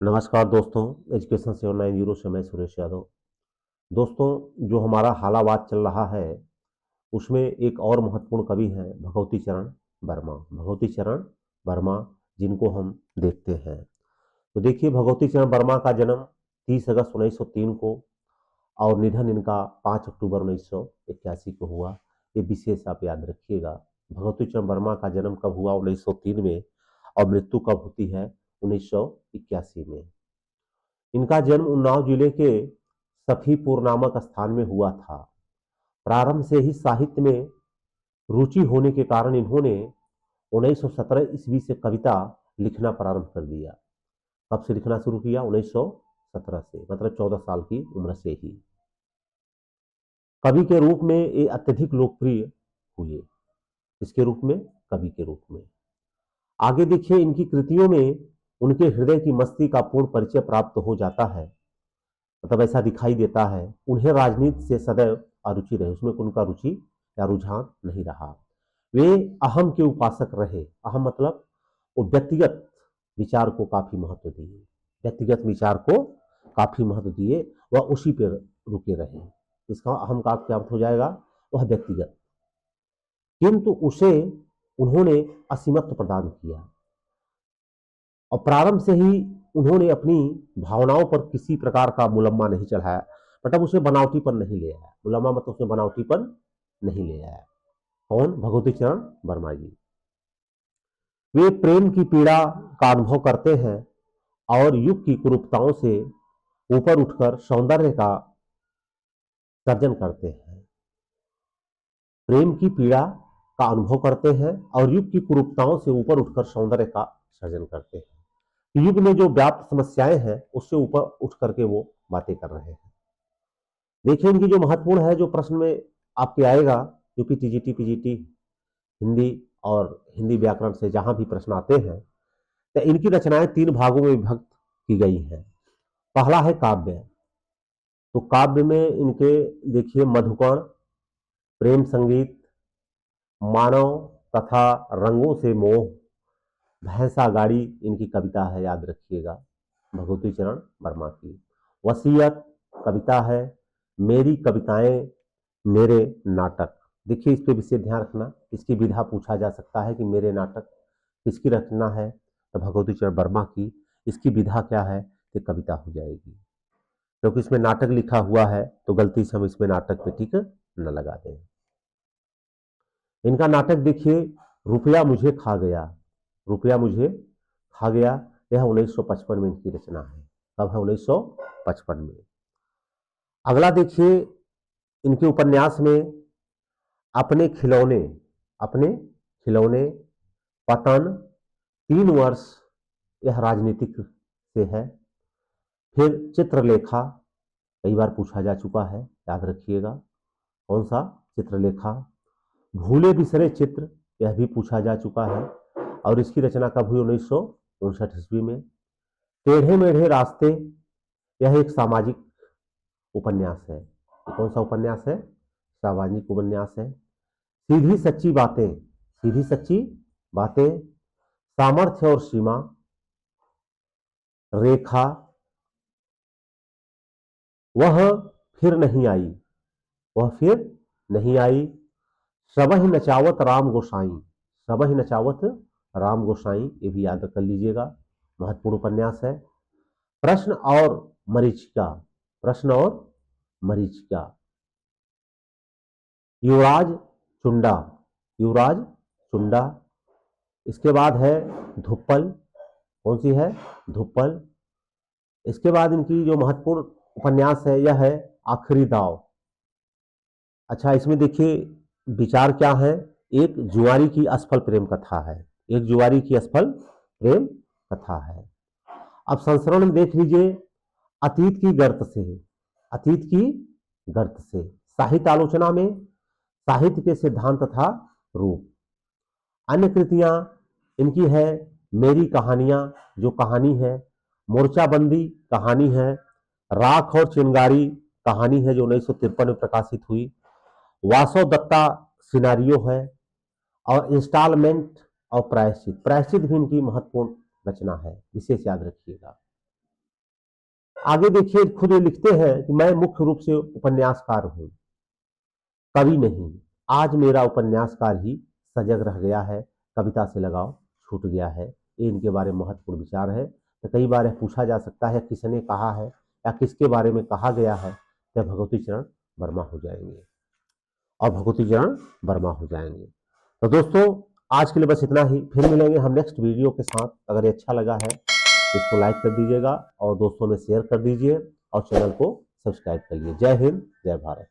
नमस्कार दोस्तों, एजुकेशन 790 से मैं सुरेश यादव। दोस्तों, जो हमारा हालावाद चल रहा है, उसमें एक और महत्वपूर्ण कवि हैं भगवती चरण वर्मा। भगवती चरण वर्मा, जिनको हम देखते हैं। तो देखिए, भगवती चरण वर्मा का जन्म 30 अगस्त 1903 को और निधन इनका 5 अक्टूबर 1981 को हुआ। ये विशेष आप याद रखिएगा। भगवती चरण वर्मा का जन्म कब हुआ? 1903 में। और मृत्यु कब होती है? 1981 में। इनका जन्म उन्नाव जिले के सफीपुर नामक स्थान में हुआ था। प्रारंभ से ही साहित्य में रुचि होने के कारण इन्होंने 1917 ईस्वी से कविता लिखना प्रारंभ कर दिया। कब से लिखना शुरू किया? 1917 से, मतलब 14 साल की उम्र से ही। कवि के रूप में ये अत्यधिक लोकप्रिय हुए। इसके रूप में, कवि के रूप में। आगे देखिए, इनकी कृतियों में उनके हृदय की मस्ती का पूर्ण परिचय प्राप्त हो जाता है। मतलब ऐसा दिखाई देता है। उन्हें राजनीति से सदैव अरुचि रहे, उसमें उनका रुचि या रुझान नहीं रहा। वे अहम के उपासक रहे। अहम मतलब वो व्यक्तिगत विचार को काफी महत्व दिए। व्यक्तिगत विचार को काफी महत्व दिए, वह उसी पर रुके रहे। इसका अहम का क्या अर्थ हो जाएगा? वह व्यक्तिगत, किंतु उसे उन्होंने असीमत्व प्रदान किया। और प्रारंभ से ही उन्होंने अपनी भावनाओं पर किसी प्रकार का मुलम्मा नहीं चढ़ाया। मतलब उसमें बनावटीपन नहीं ले आया। मुलम्मा मतलब उसमें बनावटीपन नहीं ले आया। कौन? भगवती चरण वर्मा जी। वे प्रेम की पीड़ा का अनुभव करते हैं और युग की कुरूपताओं से ऊपर उठकर सौंदर्य का सर्जन करते हैं। प्रेम की पीड़ा का अनुभव करते हैं और युग की कुरूपताओं से ऊपर उठकर सौंदर्य का सर्जन करते हैं। युग में जो व्याप्त समस्याएं हैं, उससे ऊपर उठ करके वो बातें कर रहे हैं। देखिए, इनकी जो महत्वपूर्ण है, जो प्रश्न में आपके आएगा, यूपी टीजीटी पीजीटी हिंदी और हिंदी व्याकरण से जहां भी प्रश्न आते हैं, तो इनकी रचनाएं 3 भागों में विभक्त की गई हैं। पहला है काव्य। तो काव्य में इनके देखिए मधुकण, प्रेम संगीत, मानव तथा रंगों से मोह, भैंसा गाड़ी इनकी कविता है, याद रखिएगा, भगवती चरण वर्मा की। वसीयत कविता है। मेरी कविताएं, मेरे नाटक। देखिए, इस पे विशेष ध्यान रखना। इसकी विधा पूछा जा सकता है कि मेरे नाटक किसकी रचना है? तो भगवती चरण वर्मा की। इसकी विधा क्या है? कि कविता हो जाएगी, क्योंकि इसमें नाटक लिखा हुआ है, तो गलती से हम इसमें नाटक पे टिक न लगा दें। इनका नाटक देखिए, रुपया मुझे खा गया। रुपया मुझे खा गया, यह 1955 में इनकी रचना है। कब है? 1955 में। अगला देखिए, इनके उपन्यास में अपने खिलौने, अपने खिलौने, पतन, 3 वर्ष, यह राजनीतिक से है। फिर चित्रलेखा, कई बार पूछा जा चुका है, याद रखिएगा। कौन सा? चित्रलेखा। भूले बिसरे चित्र, यह भी पूछा जा चुका है। और इसकी रचना कब हुई? 1959 ईस्वी में। टेढ़े मेढ़े रास्ते, यह एक सामाजिक उपन्यास है। ये कौन सा उपन्यास है? सामाजिक उपन्यास है। सीधी सच्ची बातें, सीधी सच्ची बातें, सामर्थ्य और सीमा, रेखा, वह फिर नहीं आई, वह फिर नहीं आई, सबह नचावत राम गोसाई, सबह नचावत राम गोसाई, ये भी याद कर लीजिएगा, महत्वपूर्ण उपन्यास है। प्रश्न और मरीचिका, प्रश्न और मरीचिका, युवराज चुंडा, युवराज चुंडा। इसके बाद है धुप्पल। कौन सी है? धुप्पल। इसके बाद इनकी जो महत्वपूर्ण उपन्यास है, यह है आखिरी दाव। अच्छा, इसमें देखिए विचार क्या है। एक जुआरी की असफल प्रेम कथा है, एक जुआरी की असफल प्रेम कथा है। अब संस्करण में देख लीजिए, अतीत की गर्त से, अतीत की गर्त से, साहित्य आलोचना में साहित्य के सिद्धांत तथा रूप। अन्य कृतियां इनकी है मेरी कहानियां, जो कहानी है, मोर्चाबंदी कहानी है, राख और चिंगारी कहानी है, जो 1953 में प्रकाशित हुई, वासव दत्ता सिनारियो है, और इंस्टॉलमेंट और प्रायश्चित। प्रायश्चित भी इनकी महत्वपूर्ण रचना है, विशेष याद रखिएगा। आगे देखिए खुद ये लिखते हैं कि मैं मुख्य रूप से उपन्यासकार हूं, कवि नहीं। आज मेरा उपन्यासकार ही सजग रह गया है, कविता से लगाव छूट गया है। ये इनके बारे में महत्वपूर्ण विचार है। तो कई बार पूछा जा सकता है किसने कहा है या किसके बारे में कहा गया है, तो भगवती चरण वर्मा हो जाएंगे और भगवती चरण वर्मा हो जाएंगे। तो दोस्तों आज के लिए बस इतना ही, फिर मिलेंगे हम नेक्स्ट वीडियो के साथ। अगर ये अच्छा लगा है तो इसको लाइक कर दीजिएगा और दोस्तों में शेयर कर दीजिए और चैनल को सब्सक्राइब करिए। जय हिंद, जय भारत।